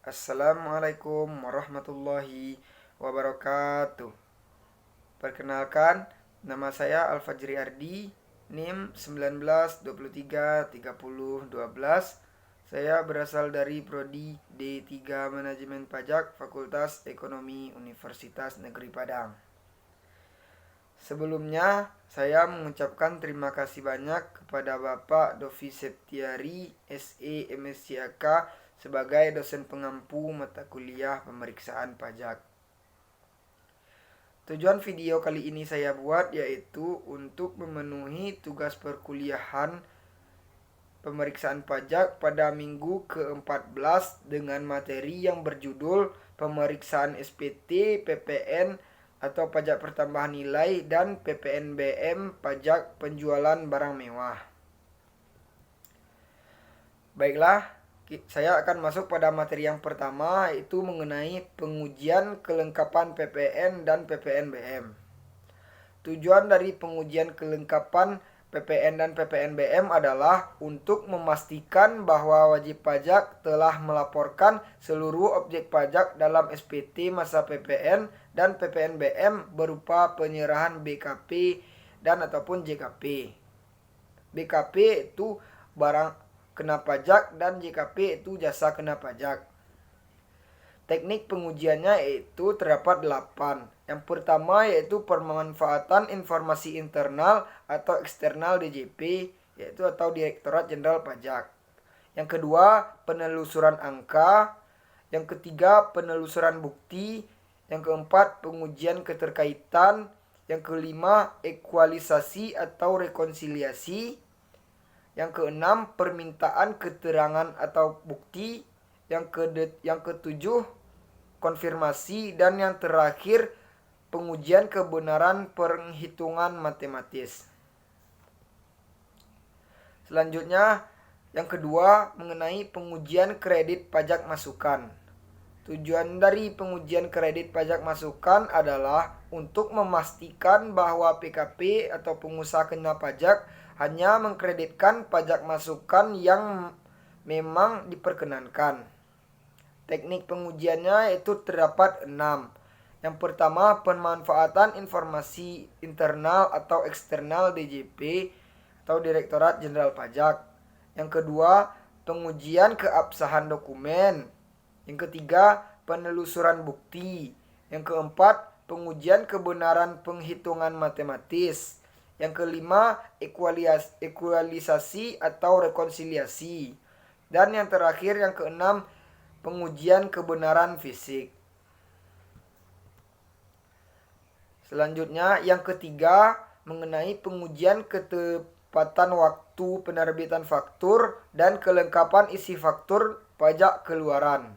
Assalamualaikum warahmatullahi wabarakatuh. Perkenalkan, nama saya Al-Fajri Ardi, NIM 19233012. Saya berasal dari Prodi D3 Manajemen Pajak Fakultas Ekonomi Universitas Negeri Padang. Sebelumnya, saya mengucapkan terima kasih banyak kepada Bapak Dovi Septiari, SE MSCAK, sebagai dosen pengampu mata kuliah pemeriksaan pajak. Tujuan video kali ini saya buat yaitu untuk memenuhi tugas perkuliahan pemeriksaan pajak pada minggu ke-14 dengan materi yang berjudul pemeriksaan SPT, PPN atau pajak pertambahan nilai, dan PPNBM pajak penjualan barang mewah. Baiklah, saya akan masuk pada materi yang pertama, yaitu mengenai pengujian kelengkapan PPN dan PPNBM. Tujuan dari pengujian kelengkapan PPN dan PPNBM adalah untuk memastikan bahwa wajib pajak telah melaporkan seluruh objek pajak dalam SPT masa PPN dan PPNBM berupa penyerahan BKP dan ataupun JKP. BKP itu barang kena pajak dan JKP itu jasa kena pajak. Teknik pengujiannya yaitu terdapat 8. Yang pertama yaitu pemanfaatan informasi internal atau eksternal DJP, yaitu atau Direktorat Jenderal Pajak. Yang kedua, penelusuran angka. Yang ketiga, penelusuran bukti. Yang keempat, pengujian keterkaitan. Yang kelima, ekualisasi atau rekonsiliasi. Yang keenam, permintaan keterangan atau bukti. Yang ketujuh, konfirmasi. Dan yang terakhir, pengujian kebenaran perhitungan matematis. Selanjutnya, yang kedua mengenai pengujian kredit pajak masukan. Tujuan dari pengujian kredit pajak masukan adalah untuk memastikan bahwa PKP atau pengusaha kena pajak hanya mengkreditkan pajak masukan yang memang diperkenankan. Teknik pengujiannya itu terdapat 6. Yang pertama, pemanfaatan informasi internal atau eksternal DJP atau Direktorat Jenderal Pajak. Yang kedua, pengujian keabsahan dokumen. Yang ketiga, penelusuran bukti. Yang keempat, pengujian kebenaran penghitungan matematis. Yang kelima, ekualisasi atau rekonsiliasi. Dan yang terakhir, yang keenam, pengujian kebenaran fisik. Selanjutnya, yang ketiga mengenai pengujian ketepatan waktu penerbitan faktur dan kelengkapan isi faktur pajak keluaran.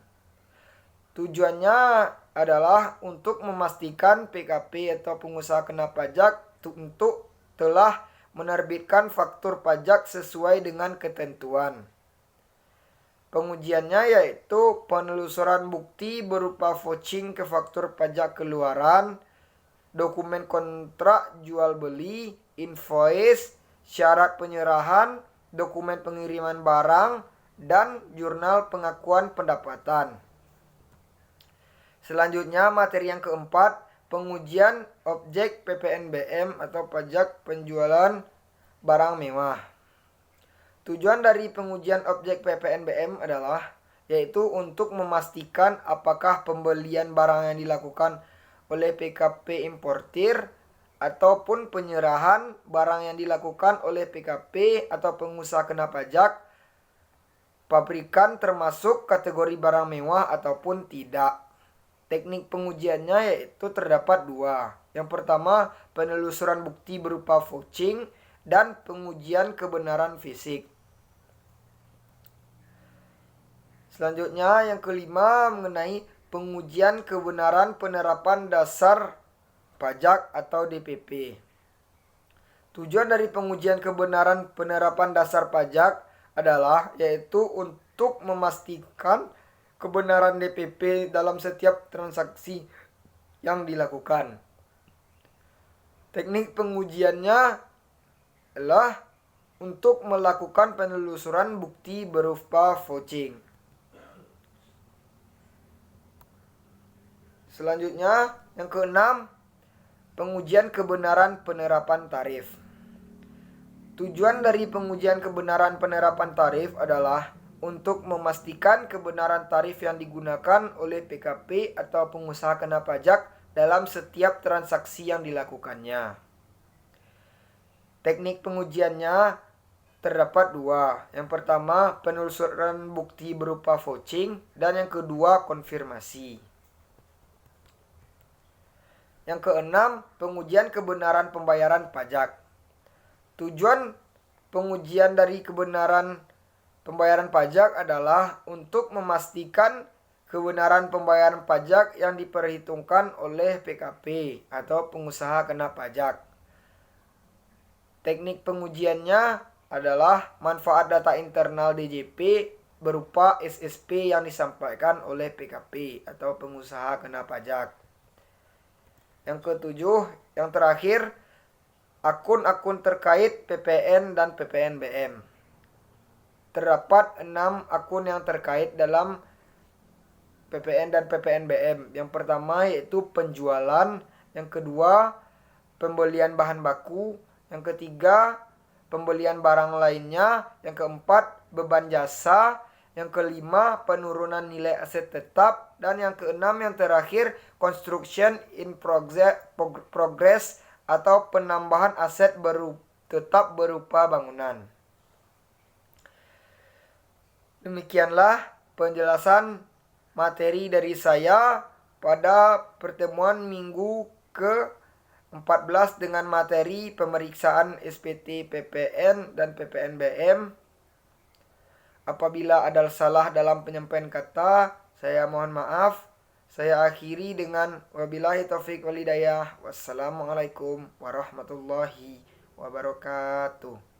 Tujuannya adalah untuk memastikan PKP atau pengusaha kena pajak untuk telah menerbitkan faktur pajak sesuai dengan ketentuan. Pengujiannya yaitu penelusuran bukti berupa vouching ke faktur pajak keluaran, dokumen kontrak jual beli, invoice, syarat penyerahan, dokumen pengiriman barang, dan jurnal pengakuan pendapatan. Selanjutnya, materi yang keempat, pengujian objek PPNBM atau pajak penjualan barang mewah. Tujuan dari pengujian objek PPNBM adalah yaitu untuk memastikan apakah pembelian barang yang dilakukan oleh PKP importir ataupun penyerahan barang yang dilakukan oleh PKP atau pengusaha kena pajak pabrikan termasuk kategori barang mewah ataupun tidak. Teknik pengujiannya yaitu terdapat 2. Yang pertama, penelusuran bukti berupa vouching dan pengujian kebenaran fisik. Selanjutnya, yang kelima mengenai pengujian kebenaran penerapan dasar pajak atau DPP. Tujuan dari pengujian kebenaran penerapan dasar pajak adalah yaitu untuk memastikan kebenaran DPP dalam setiap transaksi yang dilakukan. Teknik pengujiannya adalah untuk melakukan penelusuran bukti berupa vouching. Selanjutnya, yang keenam, pengujian kebenaran penerapan tarif. Tujuan dari pengujian kebenaran penerapan tarif adalah untuk memastikan kebenaran tarif yang digunakan oleh PKP atau pengusaha kena pajak dalam setiap transaksi yang dilakukannya. Teknik pengujiannya terdapat dua. Yang pertama, penelusuran bukti berupa vouching, dan yang kedua, konfirmasi. Yang keenam, pengujian kebenaran pembayaran pajak. Tujuan pengujian dari kebenaran pembayaran pajak adalah untuk memastikan kebenaran pembayaran pajak yang diperhitungkan oleh PKP atau pengusaha kena pajak. Teknik pengujiannya adalah manfaat data internal DJP berupa SSP yang disampaikan oleh PKP atau pengusaha kena pajak. Yang ketujuh, yang terakhir, akun-akun terkait PPN dan PPNBM. Terdapat 6 akun yang terkait dalam PPN dan PPNBM. Yang pertama yaitu penjualan, yang kedua pembelian bahan baku, yang ketiga pembelian barang lainnya, yang keempat beban jasa, yang kelima penurunan nilai aset tetap, dan yang keenam yang terakhir construction in progress atau penambahan aset tetap berupa bangunan. Demikianlah penjelasan materi dari saya pada pertemuan minggu ke-14 dengan materi pemeriksaan SPT PPN dan PPNBM. Apabila ada salah dalam penyampaian kata, saya mohon maaf. Saya akhiri dengan wabillahi taufik wal hidayah. Wassalamualaikum warahmatullahi wabarakatuh.